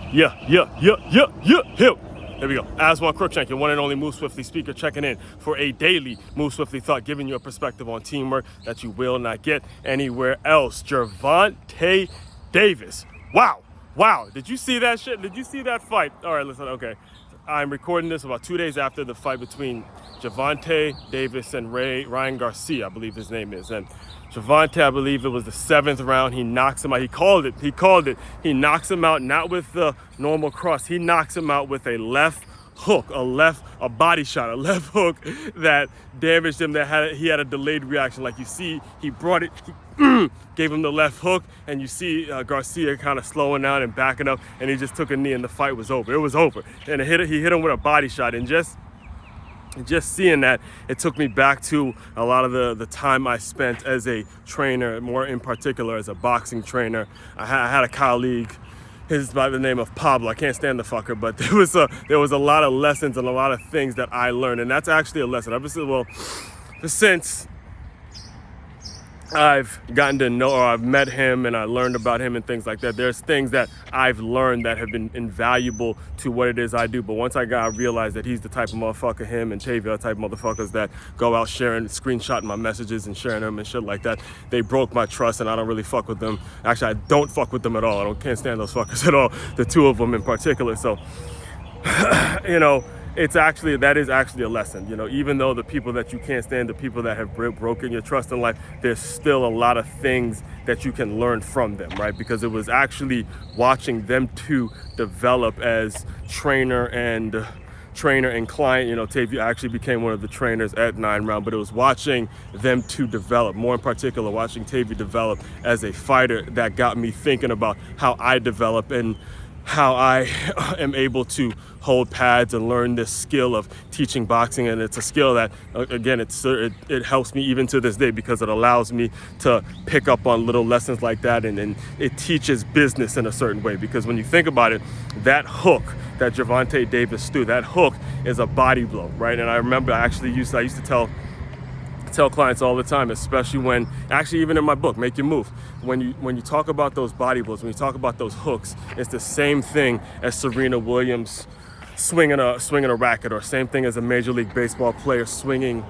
Here. There we go. Aswand Cruickshank, your one and only Move Swiftly speaker, checking in for a daily Move Swiftly thought, giving you a perspective on teamwork that you will not get anywhere else. Gervonta Davis. Wow. Did you see that shit? Did you see that fight? All right, listen, okay. I'm recording this about 2 days after the fight between Gervonta Davis and Ryan Garcia, I believe his name is. And Gervonta, I believe it was the 7th round. He knocks him out. He called it. He knocks him out, not with the normal cross. He knocks him out with a left hook, a body shot, a left hook that damaged him. He had a delayed reaction. Like you see, he brought it, gave him the left hook, and you see Garcia kind of slowing down and backing up, and he just took a knee, and the fight was over. It was over. And he hit him with a body shot, and just seeing that, it took me back to a lot of the time I spent as a trainer, more in particular as a boxing trainer. I had a colleague, his by the name of Pablo. I can't stand the fucker, but there was a lot of lessons and a lot of things that I learned, and that's actually a lesson. Since I've gotten to know, or I've met him and I learned about him and things like that, there's things that I've learned that have been invaluable to what it is I do. But once I realized that he's the type of motherfucker, him and Tavia are the type of motherfuckers that go out sharing, screenshotting my messages and sharing them and shit like that, they broke my trust, and I don't really fuck with them. Actually, I don't fuck with them at all. Can't stand those fuckers at all, the two of them in particular. So, that is actually a lesson. Even though the people that you can't stand, the people that have broken your trust in life, there's still a lot of things that you can learn from them, right? Because it was actually watching them two develop as trainer and client. Tavia actually became one of the trainers at 9 Round, but it was watching them two develop, more in particular, watching Tavia develop as a fighter, that got me thinking about how I develop and how I am able to hold pads and learn this skill of teaching boxing. And it's a skill that, again, it helps me even to this day, because it allows me to pick up on little lessons like that, and it teaches business in a certain way. Because when you think about it, that hook that Gervonta Davis threw, that hook is a body blow, right? And I remember I used to tell clients all the time, especially even in my book, Make Your Move, when you talk about those body blows, when you talk about those hooks, it's the same thing as Serena Williams swinging a racket, or same thing as a Major League Baseball player swinging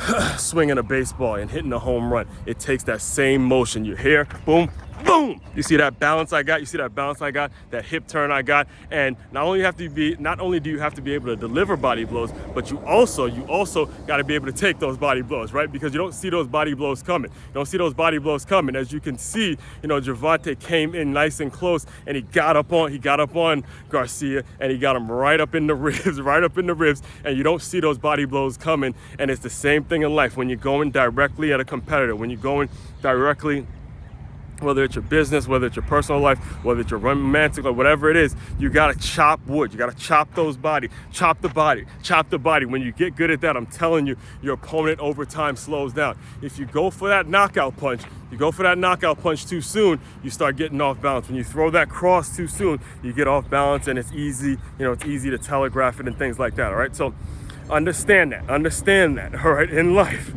a baseball and hitting a home run. It takes that same motion. You hear, boom, boom. You see that balance I got? That hip turn I got. And not only do you have to be able to deliver body blows, but you also got to be able to take those body blows, right? Because you don't see those body blows coming. As you can see, Gervonta came in nice and close, and he got up on Garcia, and he got him right up in the ribs, and you don't see those body blows coming. And it's the same thing in life. When you're going directly at a competitor, when you're going directly, whether it's your business, whether it's your personal life, whether it's your romantic, or whatever it is, you gotta chop wood. You gotta chop the body. When you get good at that, I'm telling you, your opponent over time slows down. If you go for that knockout punch too soon, you start getting off balance. When you throw that cross too soon, you get off balance, and it's easy to telegraph it and things like that. All right, so understand that. All right, in life,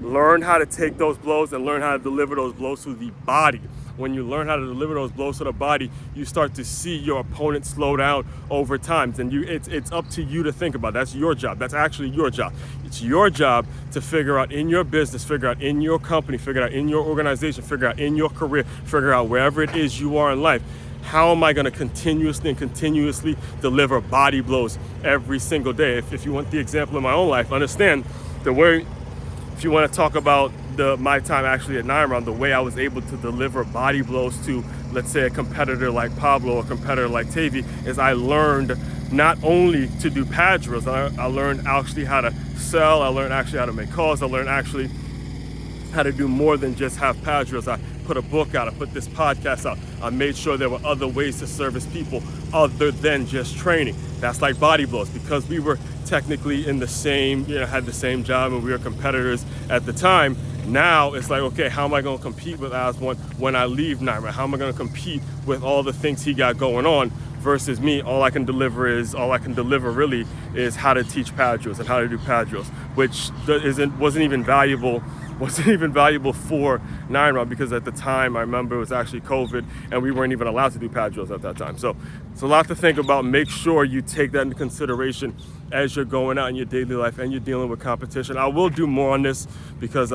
learn how to take those blows and learn how to deliver those blows to the body. When you learn how to deliver those blows to the body, you start to see your opponent slow down over time. And it's up to you to think about. That's your job. That's actually your job. It's your job to figure out in your business, figure out in your company, figure out in your organization, figure out in your career, figure out wherever it is you are in life. How am I going to continuously deliver body blows every single day? If you want the example in my own life, understand the way. If you want to talk about my time actually at 9 Round, the way I was able to deliver body blows to, let's say, a competitor like Pablo or a competitor like Tavi, is I learned not only to do pad drills, I learned actually how to sell, I learned actually how to make calls, I learned actually how to do more than just have pad drills. I put a book out, I put this podcast out. I made sure there were other ways to service people other than just training. That's like body blows, because we were technically in the same, had the same job, and we were competitors at the time. Now it's like, okay, how am I going to compete with Aswand when I leave 9 Round? How am I going to compete with all the things he got going on versus me? All I can deliver really is how to teach pad drills and how to do pad drills, which wasn't even valuable wasn't even valuable for 9-round, because at the time I remember it was actually COVID and we weren't even allowed to do pad drills at that time. So it's a lot to think about. Make sure you take that into consideration as you're going out in your daily life and you're dealing with competition. I will do more on this because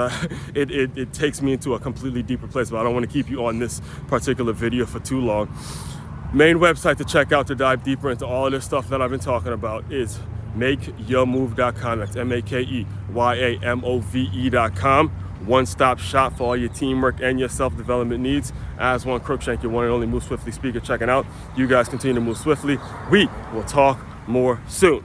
it takes me into a completely deeper place, but I don't want to keep you on this particular video for too long. Main website to check out to dive deeper into all of this stuff that I've been talking about is makeyourmove.com. That's makeyoumove.com. One-stop shop for all your teamwork and your self-development needs. Aswand Cruickshank, your one and only Move Swiftly speaker, checking out. You guys continue to move swiftly. We will talk more soon.